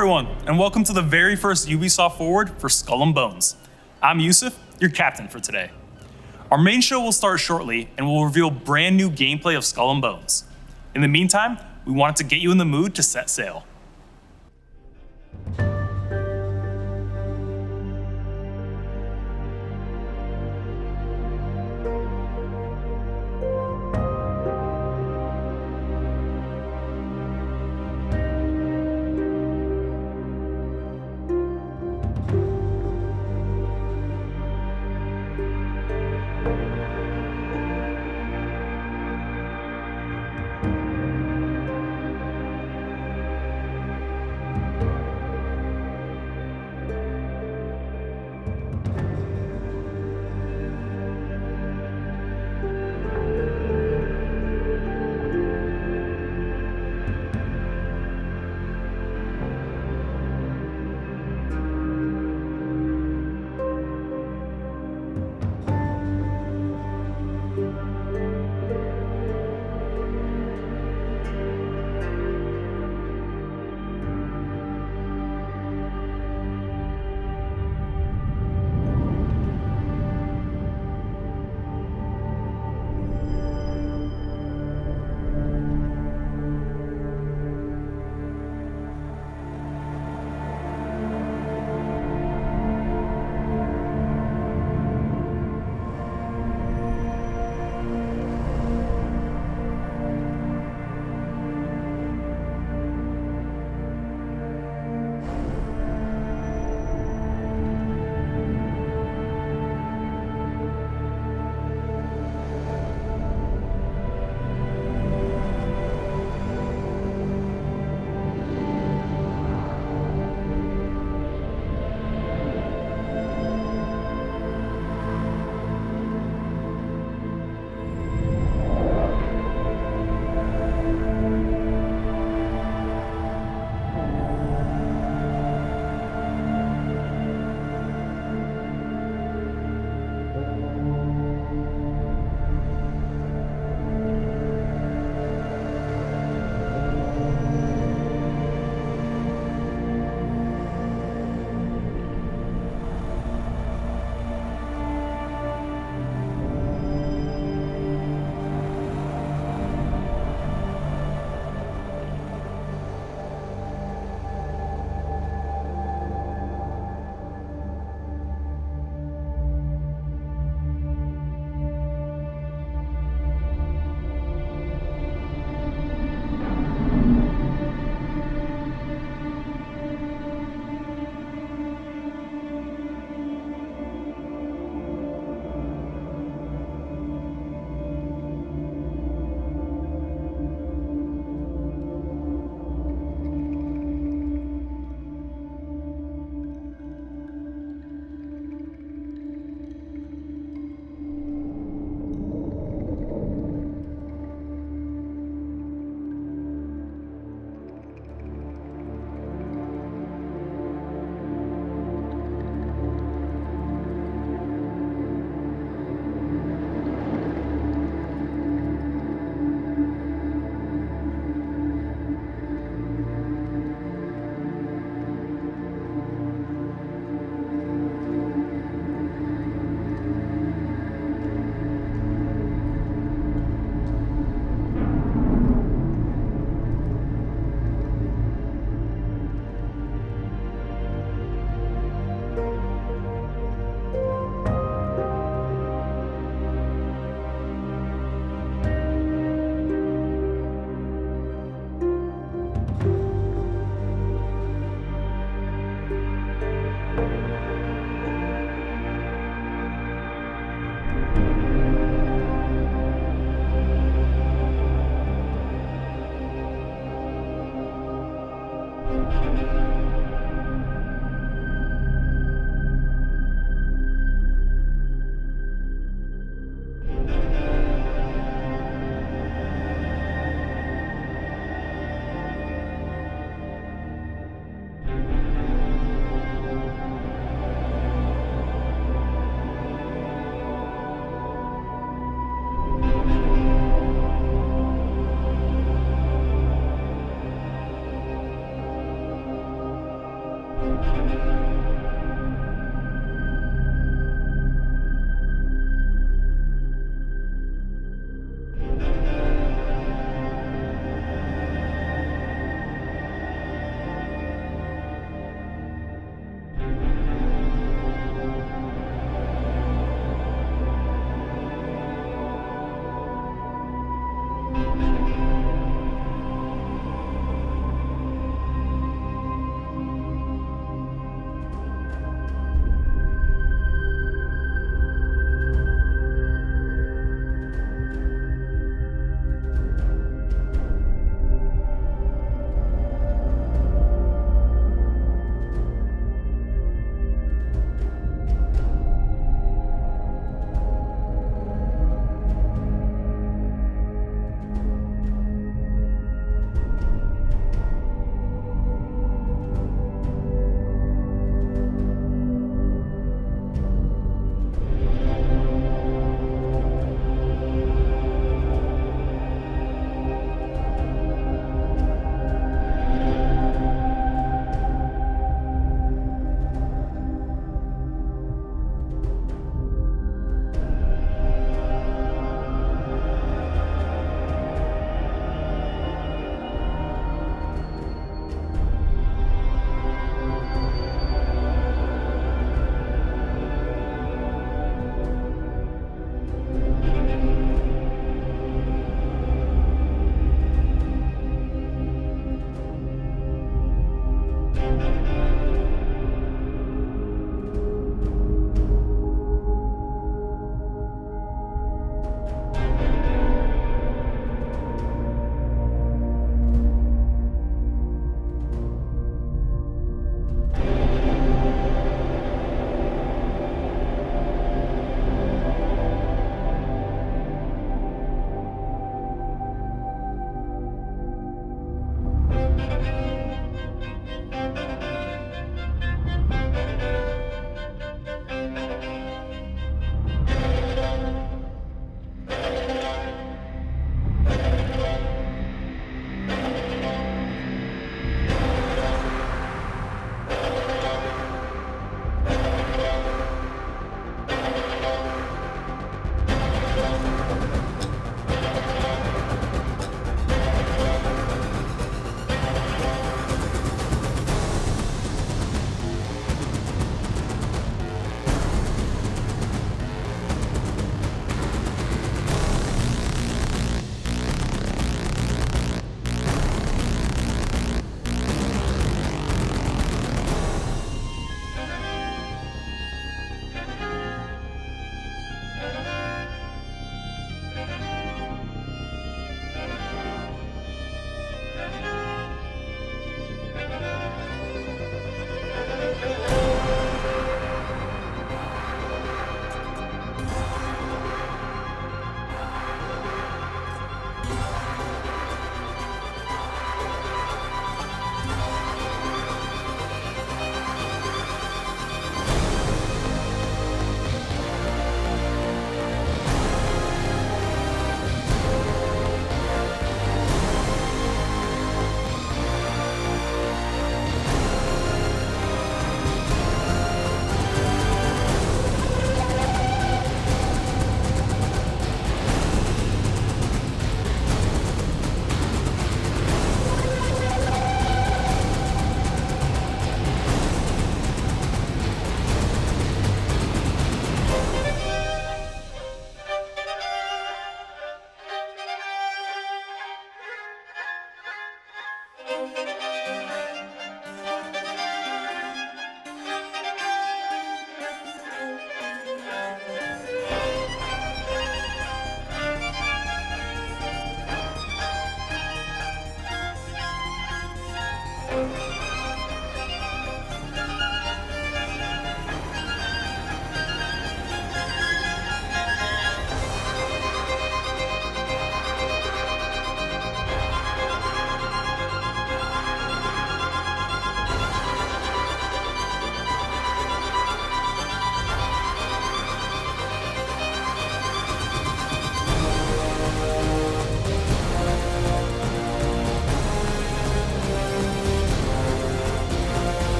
everyone, and welcome to the very first Ubisoft Forward for Skull and Bones. I'm Yusuf, your captain for today. Our main show will start shortly, and we'll reveal brand new gameplay of Skull and Bones. In the meantime, we wanted to get you in the mood to set sail.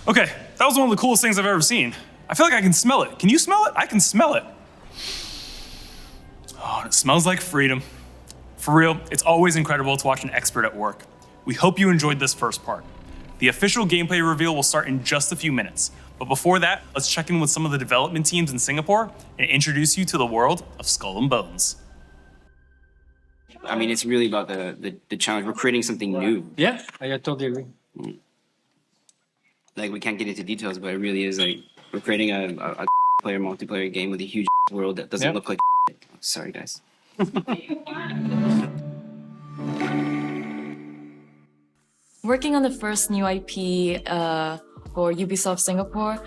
Okay, that was one of the coolest things I've ever seen. I feel like I can smell it. Can you smell it? I can smell it. Oh, it smells like freedom. For real, it's always incredible to watch an expert at work. We hope you enjoyed this first part. The official gameplay reveal will start in just a few minutes. But before that, let's check in with some of the development teams in Singapore and introduce you to the world of Skull and Bones. I mean, it's really about the challenge. We're creating something new. Yeah, I totally agree. Like, we can't get into details, but it really is like we're creating a player multiplayer game with a huge world that doesn't look like. Sorry, guys. Working on the first new IP for Ubisoft Singapore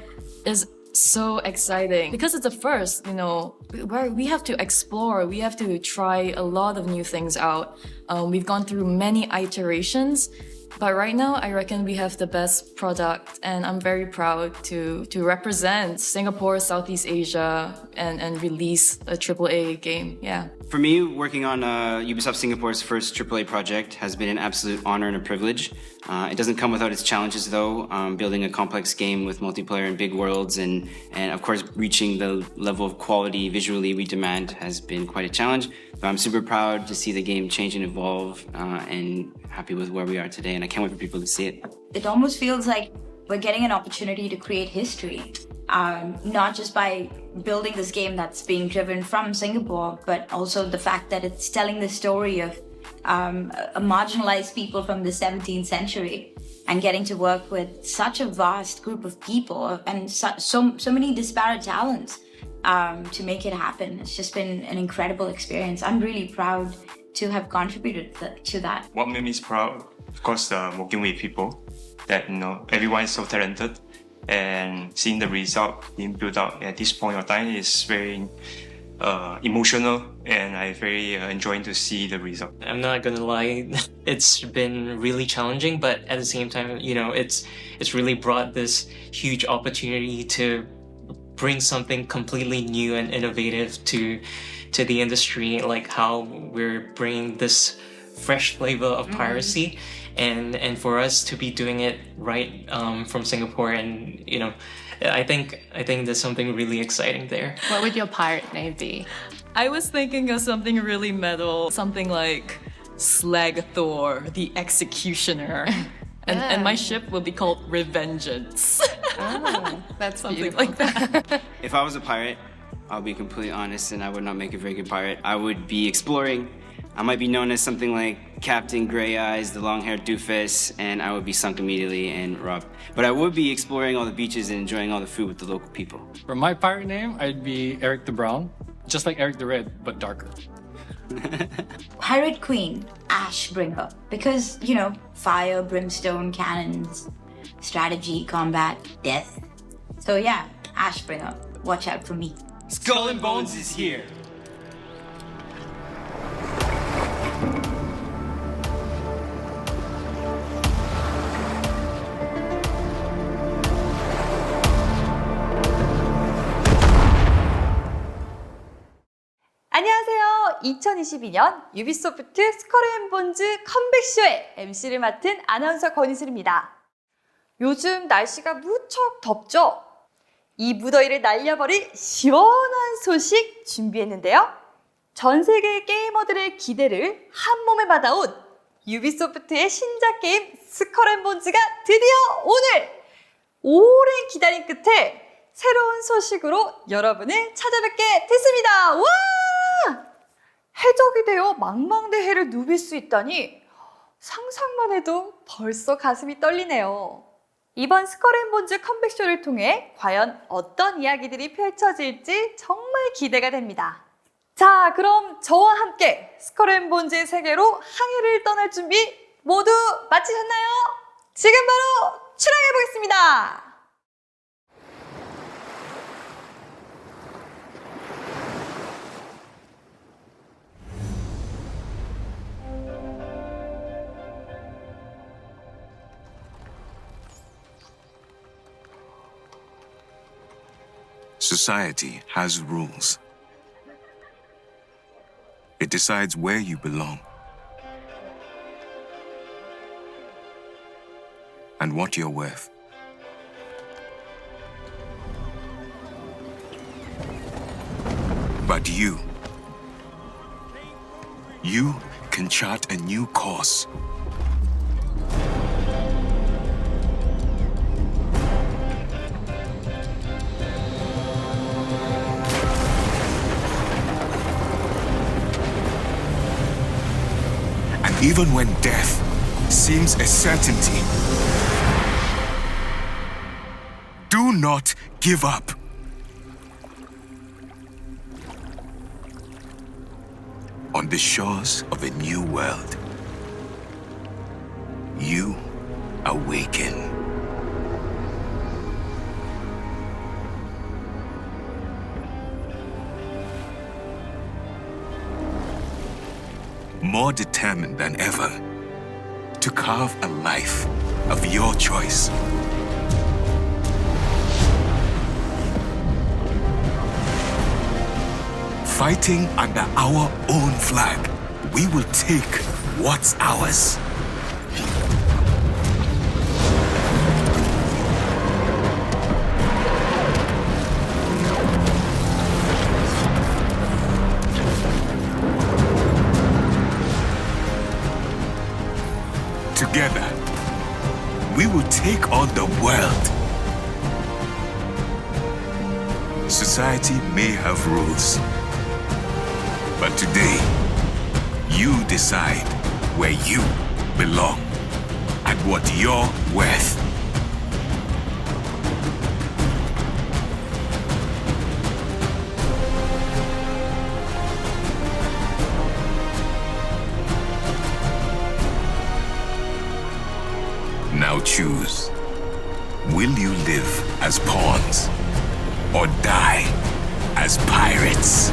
is so exciting because it's the first, where we have to explore, we have to try a lot of new things out. We've gone through many iterations, but right now I reckon we have the best product, and I'm very proud to represent Singapore, Southeast Asia, and release a AAA game. Yeah. For me, working on Ubisoft Singapore's first AAA project has been an absolute honor and a privilege. It doesn't come without its challenges, though. Building a complex game with multiplayer and big worlds, and of course, reaching the level of quality visually we demand has been quite a challenge. But I'm super proud to see the game change and evolve, and happy with where we are today. And I can't wait for people to see it. It almost feels like we're getting an opportunity to create history. Not just by building this game that's being driven from Singapore, but also the fact that it's telling the story of a marginalized people from the 17th century and getting to work with such a vast group of people and so many disparate talents to make it happen. It's just been an incredible experience. I'm really proud to have contributed to that. What made me proud, of course, working with people that, everyone is so talented. And seeing the result being built up at this point of time is very emotional, and I very enjoying to see the result. I'm not gonna lie, it's been really challenging, but at the same time, it's really brought this huge opportunity to bring something completely new and innovative to the industry, like how we're bringing this fresh flavor of piracy. And for us to be doing it right from Singapore, and I think there's something really exciting there. What would your pirate name be? I was thinking of something really metal, something like Slag Thor, the Executioner. And my ship will be called Revengeance. Oh, that's something beautiful. like that. If I was a pirate, I'll be completely honest, and I would not make a very good pirate. I would be exploring. I might be known as something like Captain Grey Eyes, the long-haired doofus, and I would be sunk immediately and robbed. But I would be exploring all the beaches and enjoying all the food with the local people. For my pirate name, I'd be Eric the Brown, just like Eric the Red, but darker. Pirate Queen, Ashbringer, because, fire, brimstone, cannons, strategy, combat, death. So yeah, Ashbringer, watch out for me. Skull and Bones is here! 안녕하세요. 2022년 유비소프트 스컬앤본즈 컴백쇼의 MC를 맡은 아나운서 권희슬입니다. 요즘 날씨가 무척 덥죠? 이 무더위를 날려버릴 시원한 소식 준비했는데요. 전 세계 게이머들의 기대를 한 몸에 받아온 유비소프트의 신작 게임 스컬앤본즈가 드디어 오늘 오랜 기다림 끝에 새로운 소식으로 여러분을 찾아뵙게 됐습니다. 와! 해적이 되어 망망대해를 누빌 수 있다니 상상만 해도 벌써 가슴이 떨리네요. 이번 스컬앤본즈 컴백쇼를 통해 과연 어떤 이야기들이 펼쳐질지 정말 기대가 됩니다. 자, 그럼 저와 함께 스컬앤본즈의 세계로 항해를 떠날 준비 모두 마치셨나요? 지금 바로 출항해 보겠습니다. Society has rules. It decides where you belong and what you're worth. But you can chart a new course. And even when death seems a certainty, do not give up. On the shores of a new world, you awaken. More determined than ever to carve a life of your choice. Fighting under our own flag, we will take what's ours. Together, we will take on the world. Society may have rules, but today, you decide where you belong and what you're worth. Now choose. Will you live as pawns or die as pirates?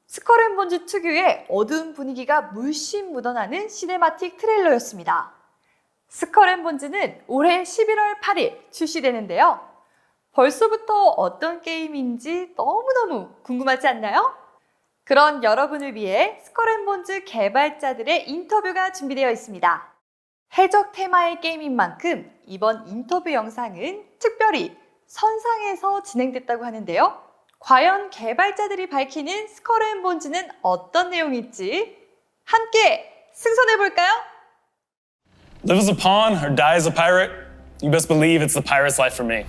스컬앤본즈 특유의 어두운 분위기가 물씬 묻어나는 시네마틱 트레일러였습니다. 스컬앤본즈는 올해 11월 8일 출시되는데요. 벌써부터 어떤 게임인지 너무너무 궁금하지 않나요? 그런 여러분을 위해 스컬앤본즈 개발자들의 인터뷰가 준비되어 있습니다. 해적 테마의 게임인 만큼 이번 인터뷰 영상은 특별히 선상에서 진행됐다고 하는데요. 과연 개발자들이 밝히는 스컬앤본즈는 어떤 내용일지 함께 승선해볼까요? Live as a pawn or die as a pirate? You best believe it's the pirate's life for me.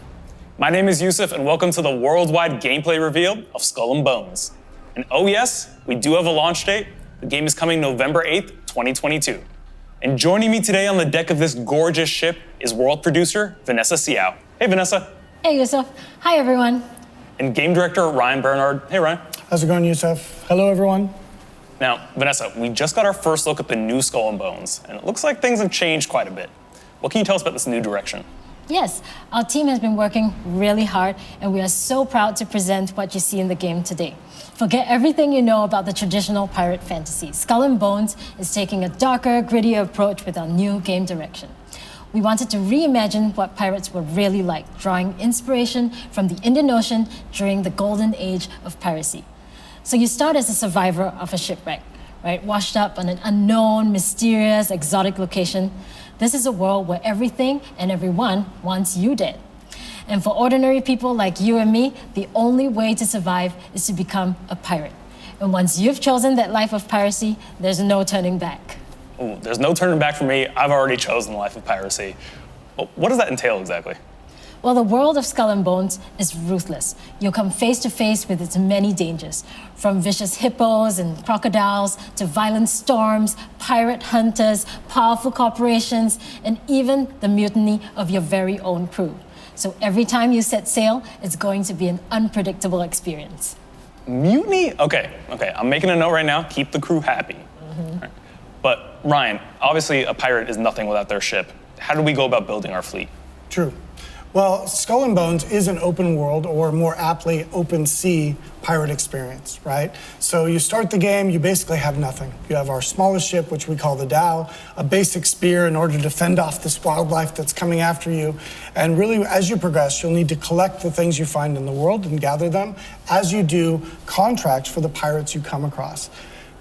My name is Yusuf, and welcome to the worldwide gameplay reveal of Skull and Bones. And oh yes, we do have a launch date. The game is coming November 8th, 2022. And joining me today on the deck of this gorgeous ship is world producer Vanessa Siao. Hey Vanessa. Hey Yusuf. Hi everyone. And game director Ryan Bernard. Hey Ryan. How's it going, Yusuf? Hello everyone. Now, Vanessa, we just got our first look at the new Skull and Bones, and it looks like things have changed quite a bit. What can you tell us about this new direction? Yes, our team has been working really hard, and we are so proud to present what you see in the game today. Forget everything you know about the traditional pirate fantasy. Skull and Bones is taking a darker, grittier approach with our new game direction. We wanted to reimagine what pirates were really like, drawing inspiration from the Indian Ocean during the golden age of piracy. So you start as a survivor of a shipwreck, right? Washed up on an unknown, mysterious, exotic location. This is a world where everything and everyone wants you dead. And for ordinary people like you and me, the only way to survive is to become a pirate. And once you've chosen that life of piracy, there's no turning back. Ooh, there's no turning back for me. I've already chosen the life of piracy. Well, what does that entail exactly? Well, the world of Skull and Bones is ruthless. You'll come face to face with its many dangers, from vicious hippos and crocodiles to violent storms, pirate hunters, powerful corporations, and even the mutiny of your very own crew. So every time you set sail, it's going to be an unpredictable experience. Mutiny? Okay. I'm making a note right now. Keep the crew happy. Right. But Ryan, obviously a pirate is nothing without their ship. How do we go about building our fleet? True. Well, Skull and Bones is an open world, or more aptly, open sea pirate experience, right? So you start the game, you basically have nothing. You have our smallest ship, which we call the Dhow, a basic spear in order to fend off this wildlife that's coming after you. And really, as you progress, you'll need to collect the things you find in the world and gather them. As you do, contracts for the pirates you come across.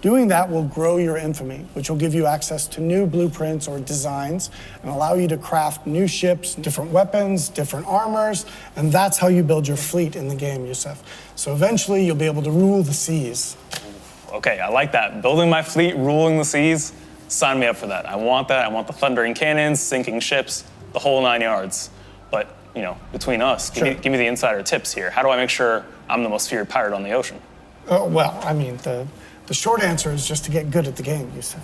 Doing that will grow your infamy, which will give you access to new blueprints or designs and allow you to craft new ships, different weapons, different armors, and that's how you build your fleet in the game, Yusuf. So eventually you'll be able to rule the seas. Okay, I like that. Building my fleet, ruling the seas. Sign me up for that. I want that. I want the thundering cannons, sinking ships, the whole 9 yards. But, you know, between us, give me the insider tips here. How do I make sure I'm the most feared pirate on the ocean? Well, I mean, the short answer is just to get good at the game, Yusuf.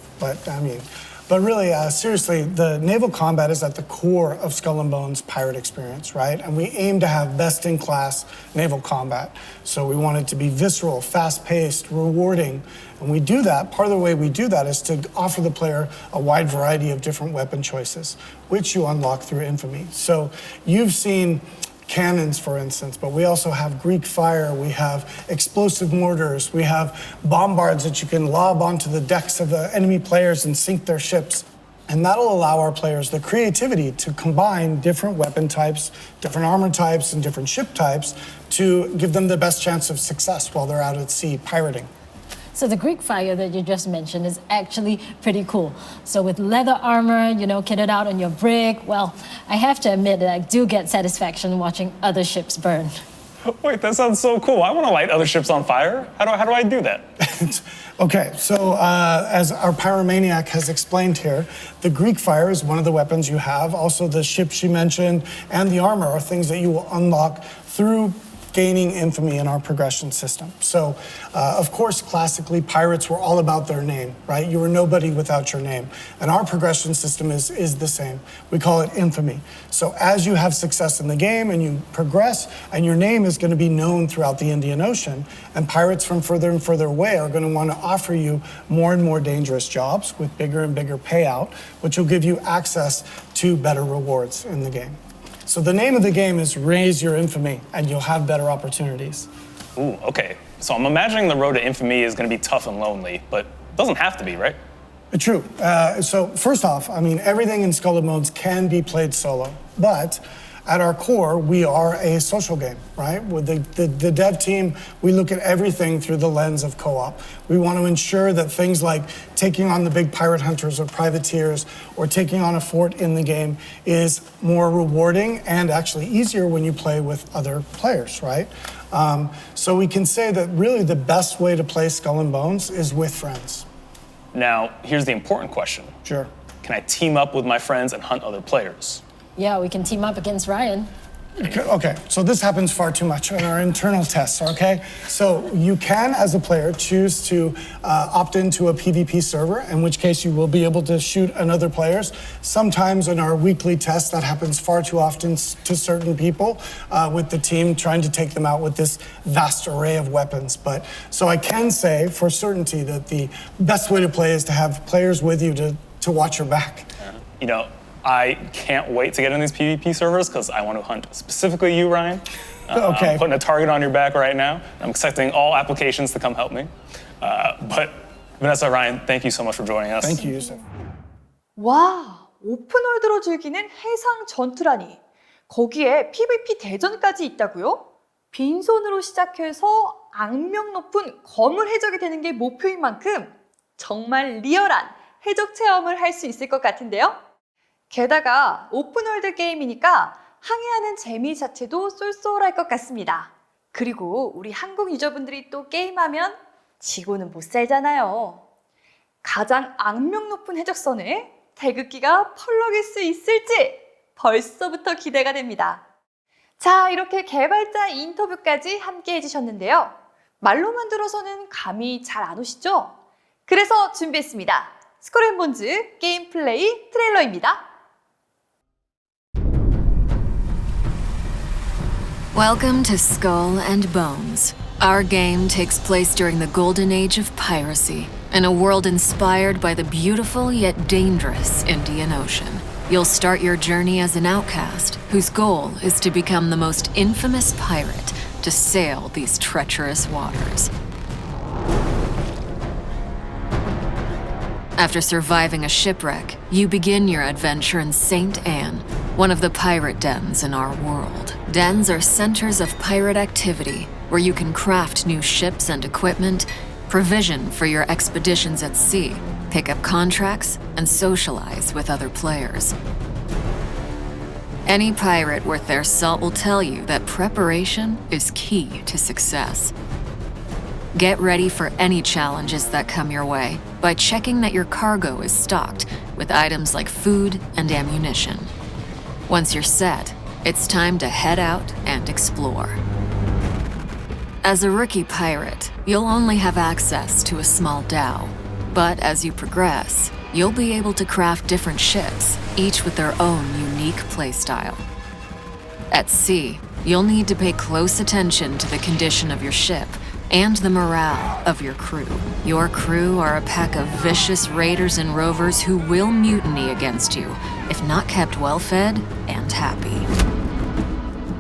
But really, seriously, the naval combat is at the core of Skull and Bones' pirate experience, right? And we aim to have best-in-class naval combat. So we want it to be visceral, fast-paced, rewarding. And we do that, part of the way we do that is to offer the player a wide variety of different weapon choices, which you unlock through infamy. So you've seen cannons, for instance, but we also have Greek fire, we have explosive mortars, we have bombards that you can lob onto the decks of the enemy players and sink their ships. And that'll allow our players the creativity to combine different weapon types, different armor types, and different ship types to give them the best chance of success while they're out at sea pirating. So the Greek fire that you just mentioned is actually pretty cool. So with leather armor, you know, kitted out on your brig, well, I have to admit that I do get satisfaction watching other ships burn. Wait, that sounds so cool. I want to light other ships on fire. How do I do that? Okay, so as our pyromaniac has explained here, the Greek fire is one of the weapons you have. Also, the ships she mentioned and the armor are things that you will unlock through gaining infamy in our progression system. So, of course, classically, pirates were all about their name, right? You were nobody without your name. And our progression system is the same. We call it infamy. So as you have success in the game and you progress, and your name is going to be known throughout the Indian Ocean, and pirates from further and further away are going to want to offer you more and more dangerous jobs with bigger and bigger payout, which will give you access to better rewards in the game. So the name of the game is Raise Your Infamy, and you'll have better opportunities. Ooh, okay. So I'm imagining the road to infamy is going to be tough and lonely, but it doesn't have to be, right? True. So first off, I mean, everything in Skull and Bones can be played solo, but at our core, we are a social game, right? With the dev team, we look at everything through the lens of co-op. We want to ensure that things like taking on the big pirate hunters or privateers or taking on a fort in the game is more rewarding and actually easier when you play with other players, right? So we can say that really the best way to play Skull and Bones is with friends. Now, here's the important question. Sure. Can I team up with my friends and hunt other players? Yeah, we can team up against Ryan. Okay, so this happens far too much in our internal tests, okay? So you can, as a player, choose to opt into a PvP server, in which case you will be able to shoot another players. Sometimes in our weekly tests, that happens far too often to certain people with the team trying to take them out with this vast array of weapons. But so I can say for certainty that the best way to play is to have players with you to watch your back. You know, I can't wait to get in these PvP servers because I want to hunt specifically you, Ryan. Okay. I'm putting a target on your back right now. I'm accepting all applications to come help me. But Vanessa, Ryan, thank you so much for joining us. Thank you, Yusuf. 와, 오픈월드로 즐기는 해상 전투라니. 거기에 PVP 대전까지 있다고요? 빈손으로 시작해서 악명 높은 거물 해적이 되는 게 목표인 만큼 정말 리얼한 해적 체험을 할 수 있을 것 같은데요? 게다가 오픈월드 게임이니까 항해하는 재미 자체도 쏠쏠할 것 같습니다. 그리고 우리 한국 유저분들이 또 게임하면 지고는 못 살잖아요. 가장 악명 높은 해적선에 태극기가 펄럭일 수 있을지 벌써부터 기대가 됩니다. 자, 이렇게 개발자 인터뷰까지 함께 해주셨는데요. 말로만 들어서는 감이 잘 안 오시죠? 그래서 준비했습니다. 스콜앤본즈 게임 플레이 트레일러입니다. Welcome to Skull and Bones. Our game takes place during the golden age of piracy, in a world inspired by the beautiful yet dangerous Indian Ocean. You'll start your journey as an outcast, whose goal is to become the most infamous pirate to sail these treacherous waters. After surviving a shipwreck, you begin your adventure in St. Anne, one of the pirate dens in our world. Dens are centers of pirate activity, where you can craft new ships and equipment, provision for your expeditions at sea, pick up contracts, and socialize with other players. Any pirate worth their salt will tell you that preparation is key to success. Get ready for any challenges that come your way by checking that your cargo is stocked with items like food and ammunition. Once you're set, it's time to head out and explore. As a rookie pirate, you'll only have access to a small dhow. But as you progress, you'll be able to craft different ships, each with their own unique playstyle. At sea, you'll need to pay close attention to the condition of your ship and the morale of your crew. Your crew are a pack of vicious raiders and rovers who will mutiny against you if not kept well-fed and happy.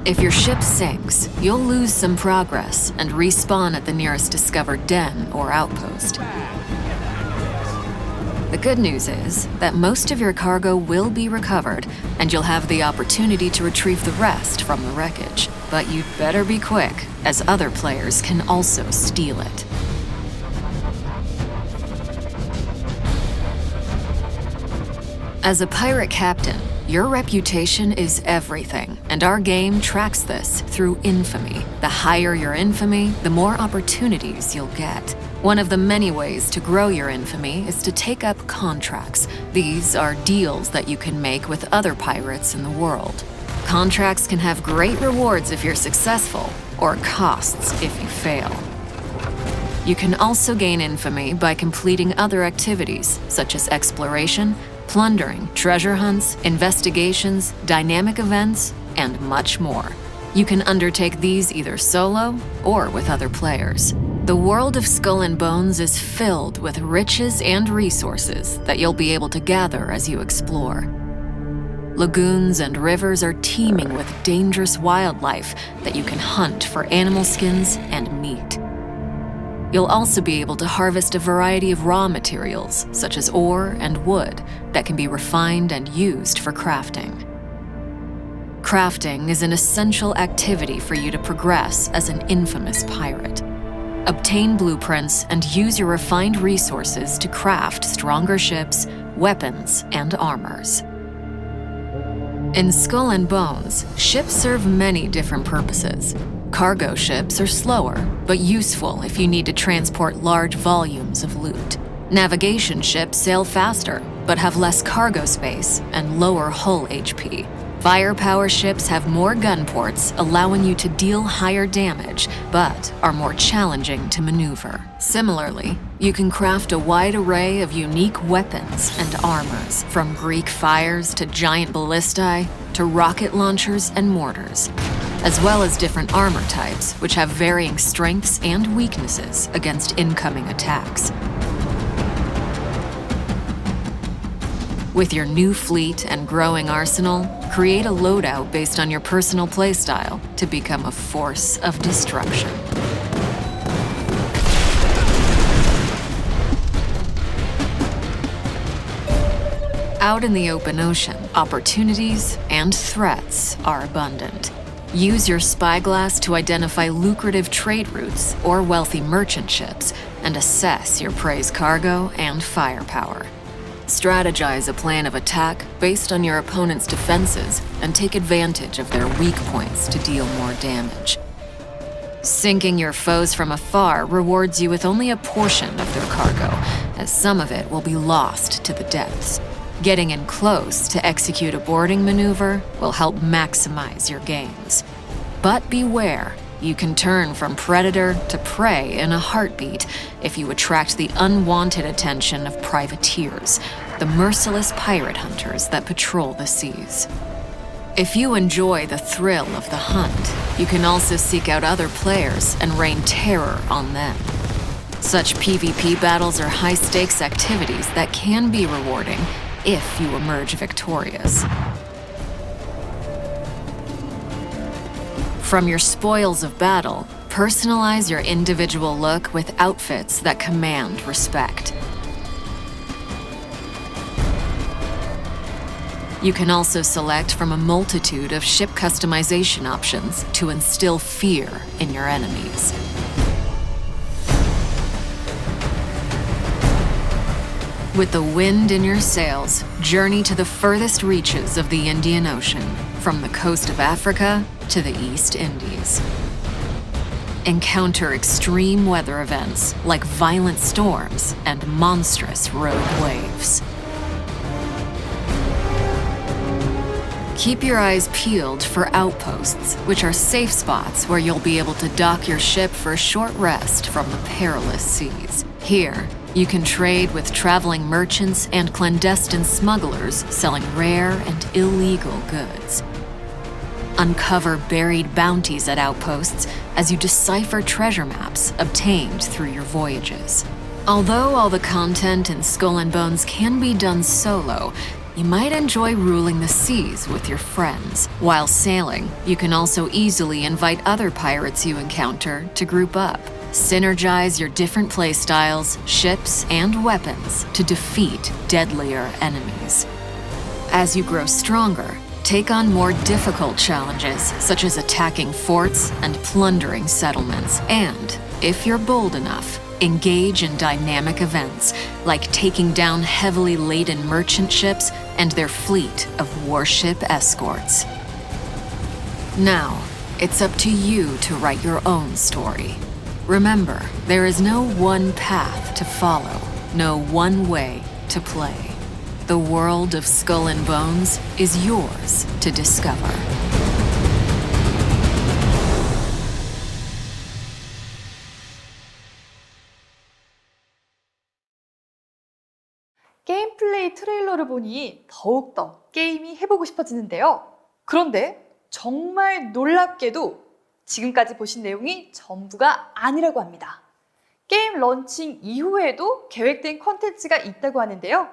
If your ship sinks, you'll lose some progress and respawn at the nearest discovered den or outpost. The good news is that most of your cargo will be recovered, and you'll have the opportunity to retrieve the rest from the wreckage. But you'd better be quick, as other players can also steal it. As a pirate captain, your reputation is everything, and our game tracks this through infamy. The higher your infamy, the more opportunities you'll get. One of the many ways to grow your infamy is to take up contracts. These are deals that you can make with other pirates in the world. Contracts can have great rewards if you're successful, or costs if you fail. You can also gain infamy by completing other activities, such as exploration, plundering, treasure hunts, investigations, dynamic events, and much more. You can undertake these either solo or with other players. The world of Skull and Bones is filled with riches and resources that you'll be able to gather as you explore. Lagoons and rivers are teeming with dangerous wildlife that you can hunt for animal skins and meat. You'll also be able to harvest a variety of raw materials, such as ore and wood, that can be refined and used for crafting. Crafting is an essential activity for you to progress as an infamous pirate. Obtain blueprints and use your refined resources to craft stronger ships, weapons, and armors. In Skull and Bones, ships serve many different purposes. Cargo ships are slower, but useful if you need to transport large volumes of loot. Navigation ships sail faster, but have less cargo space and lower hull HP. Firepower ships have more gun ports, allowing you to deal higher damage, but are more challenging to maneuver. Similarly, you can craft a wide array of unique weapons and armors, from Greek fires to giant ballistae to rocket launchers and mortars, as well as different armor types, which have varying strengths and weaknesses against incoming attacks. With your new fleet and growing arsenal, create a loadout based on your personal playstyle to become a force of destruction. Out in the open ocean, opportunities and threats are abundant. Use your spyglass to identify lucrative trade routes or wealthy merchant ships and assess your prey's cargo and firepower. Strategize a plan of attack based on your opponent's defenses and take advantage of their weak points to deal more damage. Sinking your foes from afar rewards you with only a portion of their cargo, as some of it will be lost to the depths. Getting in close to execute a boarding maneuver will help maximize your gains. But beware, you can turn from predator to prey in a heartbeat if you attract the unwanted attention of privateers, the merciless pirate hunters that patrol the seas. If you enjoy the thrill of the hunt, you can also seek out other players and rain terror on them. Such PvP battles are high-stakes activities that can be rewarding if you emerge victorious. From your spoils of battle, personalize your individual look with outfits that command respect. You can also select from a multitude of ship customization options to instill fear in your enemies. With the wind in your sails, journey to the furthest reaches of the Indian Ocean, from the coast of Africa to the East Indies. Encounter extreme weather events like violent storms and monstrous rogue waves. Keep your eyes peeled for outposts, which are safe spots where you'll be able to dock your ship for a short rest from the perilous seas. Here, you can trade with traveling merchants and clandestine smugglers selling rare and illegal goods. Uncover buried bounties at outposts as you decipher treasure maps obtained through your voyages. Although all the content in Skull and Bones can be done solo, you might enjoy ruling the seas with your friends. While sailing, you can also easily invite other pirates you encounter to group up. Synergize your different playstyles, ships, and weapons to defeat deadlier enemies. As you grow stronger, take on more difficult challenges, such as attacking forts and plundering settlements. And, if you're bold enough, engage in dynamic events, like taking down heavily laden merchant ships and their fleet of warship escorts. Now, it's up to you to write your own story. Remember, there is no one path to follow, no one way to play. The world of Skull and Bones is yours to discover. 게임 플레이 트레일러를 보니 더욱더 게임이 해보고 싶어지는데요. 그런데 정말 놀랍게도 지금까지 보신 내용이 전부가 아니라고 합니다. 게임 런칭 이후에도 계획된 콘텐츠가 있다고 하는데요.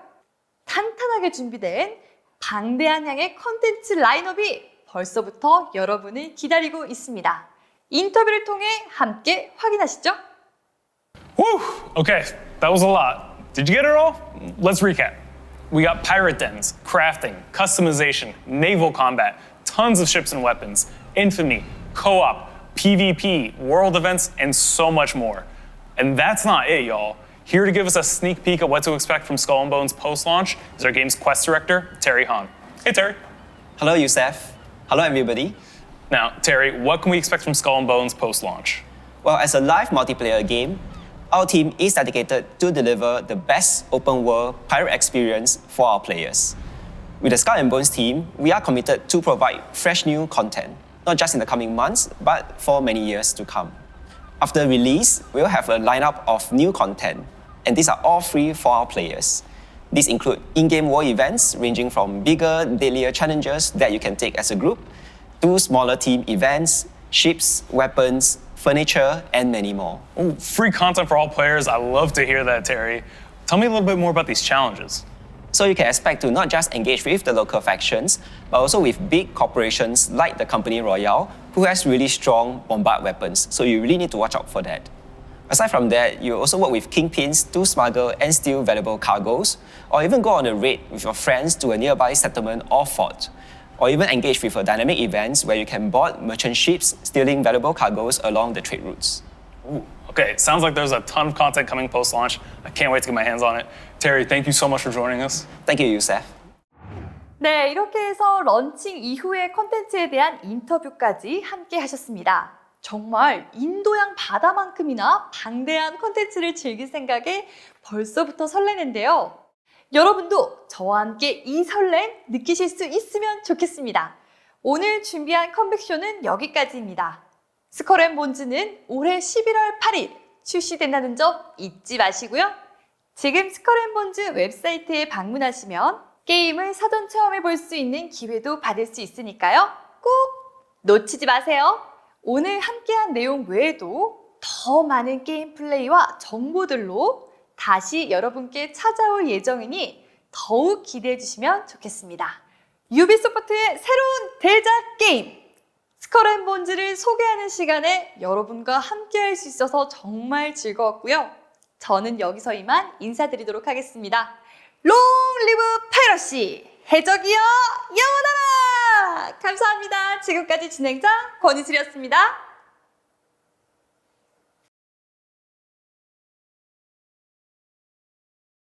탄탄하게 준비된 방대한 양의 콘텐츠 라인업이 벌써부터 여러분을 기다리고 있습니다. 인터뷰를 통해 함께 확인하시죠. Whew! Okay, that was a lot. Did you get it all? Let's recap. We got pirate dens, crafting, customization, naval combat, tons of ships and weapons, infamy, co-op, PvP, world events, and so much more. And that's not it, y'all. Here to give us a sneak peek at what to expect from Skull and Bones post-launch is our game's quest director, Terry Han. Hey, Terry. Hello, Youssef. Hello, everybody. Now, Terry, what can we expect from Skull and Bones post-launch? Well, as a live multiplayer game, our team is dedicated to deliver the best open-world pirate experience for our players. With the Skull and Bones team, we are committed to provide fresh new content, not just in the coming months, but for many years to come. After release, we'll have a lineup of new content, and these are all free for our players. These include in-game world events ranging from bigger, dailier challenges that you can take as a group, to smaller team events, ships, weapons, furniture, and many more. Ooh, free content for all players. I love to hear that, Terry. Tell me a little bit more about these challenges. So you can expect to not just engage with the local factions, but also with big corporations like the company Royale, who has really strong bombard weapons, so you really need to watch out for that. Aside from that, you also work with kingpins to smuggle and steal valuable cargoes, or even go on a raid with your friends to a nearby settlement or fort, or even engage with dynamic events where you can board merchant ships stealing valuable cargoes along the trade routes. Ooh, okay, sounds like there's a ton of content coming post-launch. I can't wait to get my hands on it. Terry, thank you so much for joining us. Thank you, Youssef. 네, 이렇게 해서 런칭 이후의 콘텐츠에 대한 인터뷰까지 함께 하셨습니다. 정말 인도양 바다만큼이나 방대한 콘텐츠를 즐길 생각에 벌써부터 설레는데요. 여러분도 저와 함께 이 설렘 느끼실 수 있으면 좋겠습니다. 오늘 준비한 컴백쇼는 여기까지입니다. 스컬 앤 본즈는 올해 11월 8일 출시된다는 점 잊지 마시고요. 지금 스컬 앤 본즈 웹사이트에 방문하시면 게임을 사전 체험해 볼 수 있는 기회도 받을 수 있으니까요. 꼭 놓치지 마세요. 오늘 함께한 내용 외에도 더 많은 게임 플레이와 정보들로 다시 여러분께 찾아올 예정이니 더욱 기대해 주시면 좋겠습니다. 유비소프트의 새로운 대작 게임 스컬 앤 본즈를 소개하는 시간에 여러분과 함께할 수 있어서 정말 즐거웠고요. 저는 여기서 이만 인사드리도록 하겠습니다. 롱 리브 파이러시! 해적이여 영원하라! 감사합니다. 지금까지 진행자 권희슬이었습니다.